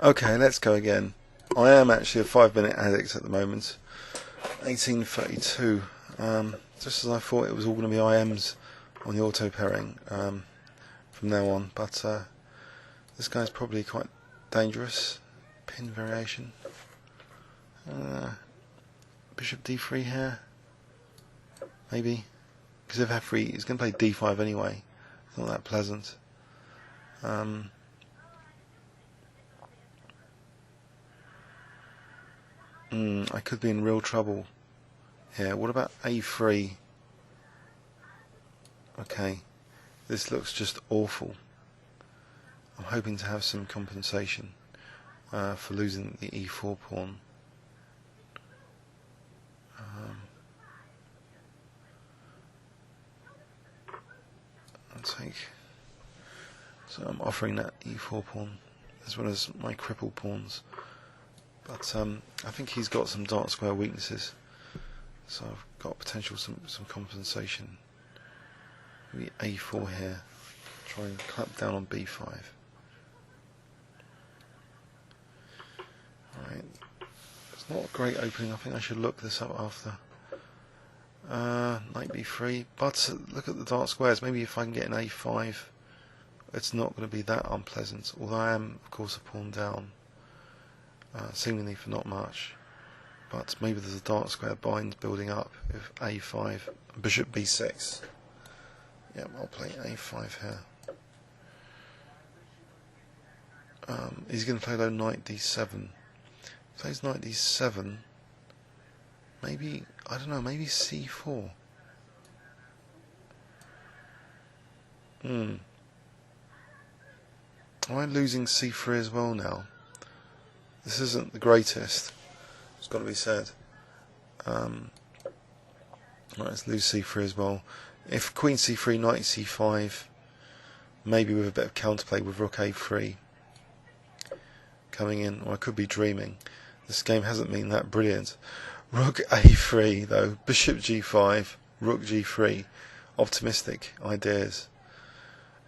Okay, let's go again. I am actually a 5-minute addict at the moment. 1832. Just as I thought it was all going to be IMs on the auto pairing from now on, but this guy's probably quite dangerous. Pin variation. Bishop d3 here. Maybe. Because if f3, he's going to play d5 anyway. It's not that pleasant. I could be in real trouble here. What about a3? Okay, this looks just awful. I'm hoping to have some compensation for losing the e4 pawn. I'll take. So I'm offering that e4 pawn as well as my crippled pawns. But I think he's got some dark square weaknesses, so I've got potential some compensation. Maybe a4 here. Try and clamp down on b5. Alright. It's not a great opening. I think I should look this up after. Knight b3. But look at the dark squares. Maybe if I can get an a5, it's not going to be that unpleasant. Although I am, of course, a pawn down. Seemingly for not much, but maybe there's a dark square bind building up with a5, bishop b6. Yep, I'll play a5 here. He's going to play though knight d7. Plays knight d7. Maybe, I don't know, maybe c4. Am I losing c3 as well now? This isn't the greatest, it's got to be said. Right, let's lose c3 as well. If queen c3, knight c5, maybe with a bit of counterplay with rook a3 coming in, or I could be dreaming. This game hasn't been that brilliant. Rook a3 though, bishop g5, rook g3, optimistic ideas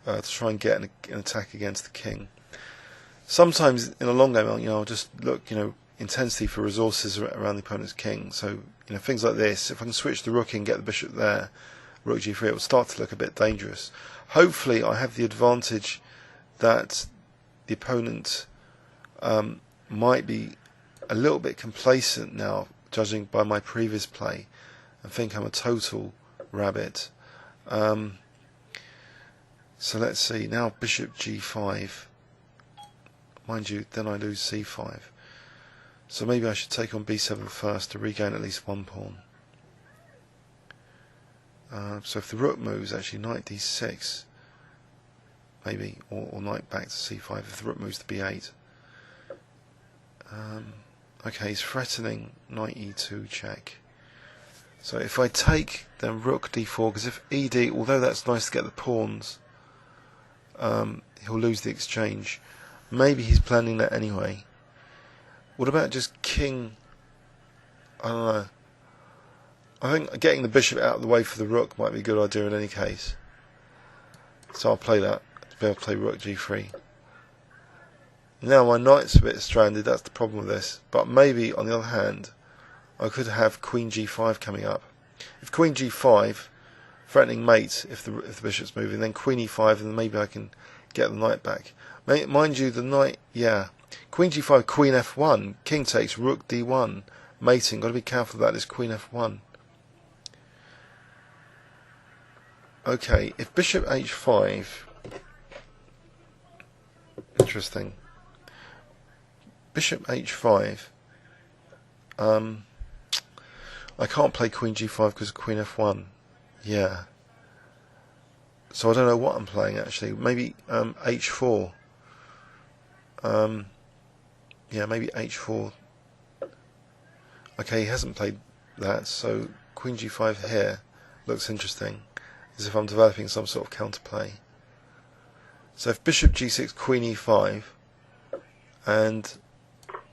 to try and get an attack against the king. Sometimes in a long game, I'll just look, intensely for resources around the opponent's king. So, things like this. If I can switch the rook and get the bishop there, rook g3, it will start to look a bit dangerous. Hopefully, I have the advantage that the opponent might be a little bit complacent now, judging by my previous play, and think I'm a total rabbit. So let's see. Now bishop g5. Mind you, then I lose c5. So maybe I should take on b7 first to regain at least one pawn. So if the rook moves, actually knight d6, maybe, or knight back to c5 if the rook moves to b8. Okay, he's threatening knight e2 check. So if I take, then rook d4, because if ed, although that's nice to get the pawns, he'll lose the exchange. Maybe he's planning that anyway. What about just king? I don't know. I think getting the bishop out of the way for the rook might be a good idea in any case. So I'll play that, to be able to play rook g3. Now my knight's a bit stranded, that's the problem with this. But maybe, on the other hand, I could have queen g5 coming up. If queen g5, threatening mate if the bishop's moving, then queen e5, and then maybe I can get the knight back. Mind you, the knight, queen g5, queen f1, king takes, rook d1, mating, got to be careful of that, is queen f1. Okay, if bishop h5, interesting. Bishop h5, I can't play queen g5 because of queen f1, so I don't know what I'm playing actually, maybe h4. Maybe h4. Okay, he hasn't played that, so queen g5 here looks interesting, as if I'm developing some sort of counterplay. So if bishop g6, queen e5, and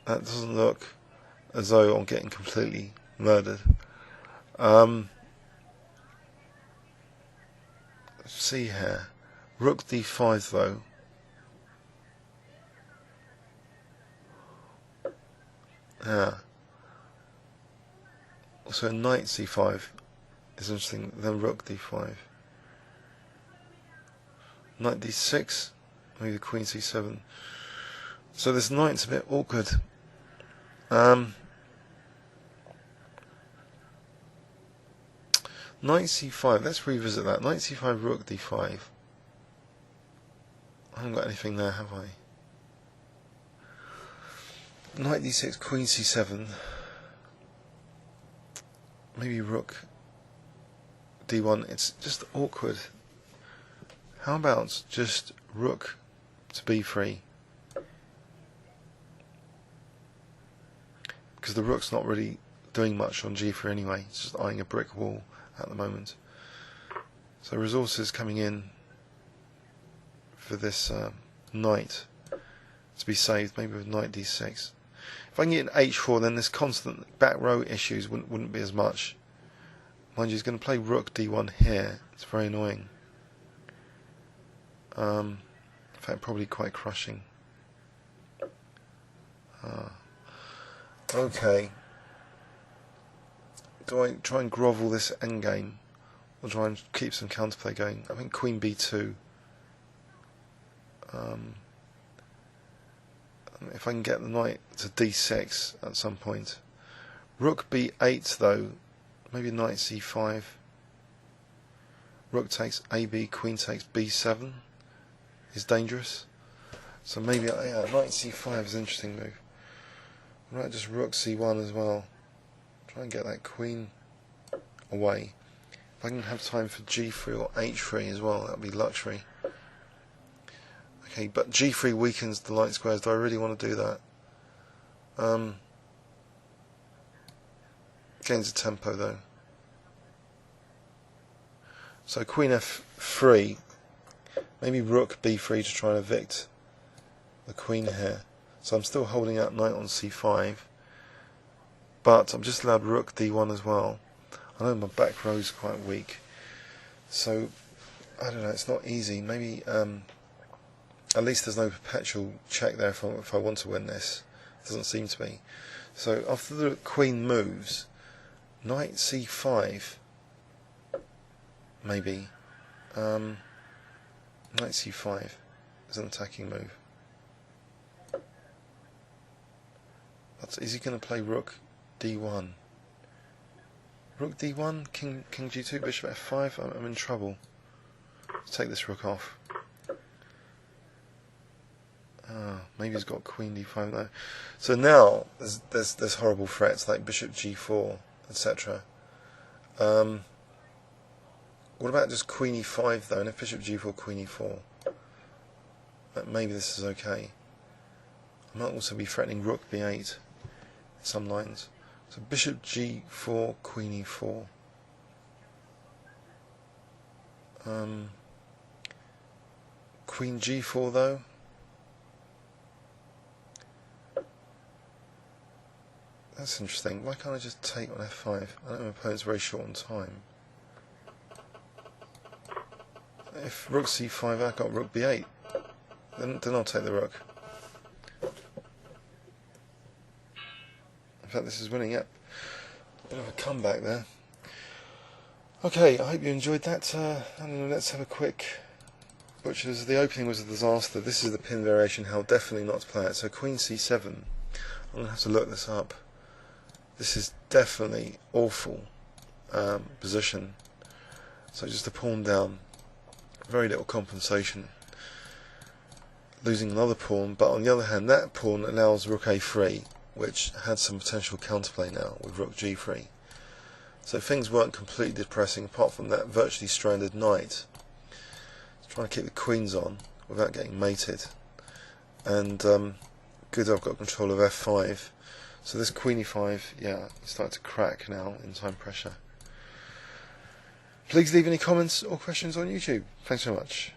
that doesn't look as though I'm getting completely murdered. Let's see here. Rook d5 though. Yeah. Also knight c5 is interesting, then rook d5. Knight d6, maybe the queen c7. So this knight's a bit awkward. Knight c5, let's revisit that. Knight c5, rook d5. I haven't got anything there, have I? Knight d6, queen c7. Maybe rook d1. It's just awkward. How about just rook to b3? Because the rook's not really doing much on g3 anyway. It's just eyeing a brick wall at the moment. So resources coming in for this knight to be saved, maybe with knight d6. If I can get an h4, then this constant back row issues wouldn't be as much. Mind you, he's going to play rook d1 here. It's very annoying. In fact, probably quite crushing. Okay. Do I try and grovel this endgame, or try and keep some counterplay going? I think queen b2. If I can get the knight to d6 at some point. Rook b8 though, maybe knight c5. Rook takes ab, queen takes b7 is dangerous. So maybe yeah, knight c5 is an interesting move. I might just rook c1 as well. Try and get that queen away. If I can have time for g3 or h3 as well, that would be luxury. Okay, but g3 weakens the light squares. Do I really want to do that? Gains a tempo though. So queen f3, maybe rook b3 to try and evict the queen here. So I'm still holding out knight on c5, but I'm just allowed rook d1 as well. I know my back row is quite weak, so I don't know, it's not easy. Maybe at least there's no perpetual check there if I want to win this. It doesn't seem to be. So after the queen moves, knight c5, maybe. Knight c5 is an attacking move. But is he going to play rook d1? Rook d1, king g2, bishop f5. I'm in trouble. Let's take this rook off. Maybe he's got queen d5 though. So now there's horrible threats like bishop g4, etc. What about just queen e5 though? And if bishop g4, queen e4, maybe this is okay. I might also be threatening rook b8 in some lines. So bishop g4, queen e4. Queen g4 though. That's interesting. Why can't I just take on f5? I know my opponent's very short on time. If rook c5, I've got rook b8. Then I'll take the rook. In fact, this is winning. Yep. Bit of a comeback there. Okay, I hope you enjoyed that. I don't know, let's have a quick butchers. The opening was a disaster. This is the pin variation, how definitely not to play it. So queen c7. I'm going to have to look this up. This is definitely awful position. So just a pawn down. Very little compensation. Losing another pawn, but on the other hand, that pawn allows rook a3, which had some potential counterplay now with rook g3. So things weren't completely depressing apart from that virtually stranded knight. Trying to keep the queens on without getting mated. And good, I've got control of f5. So this queen e5, yeah, it's starting to crack now in time pressure. Please leave any comments or questions on YouTube. Thanks so much.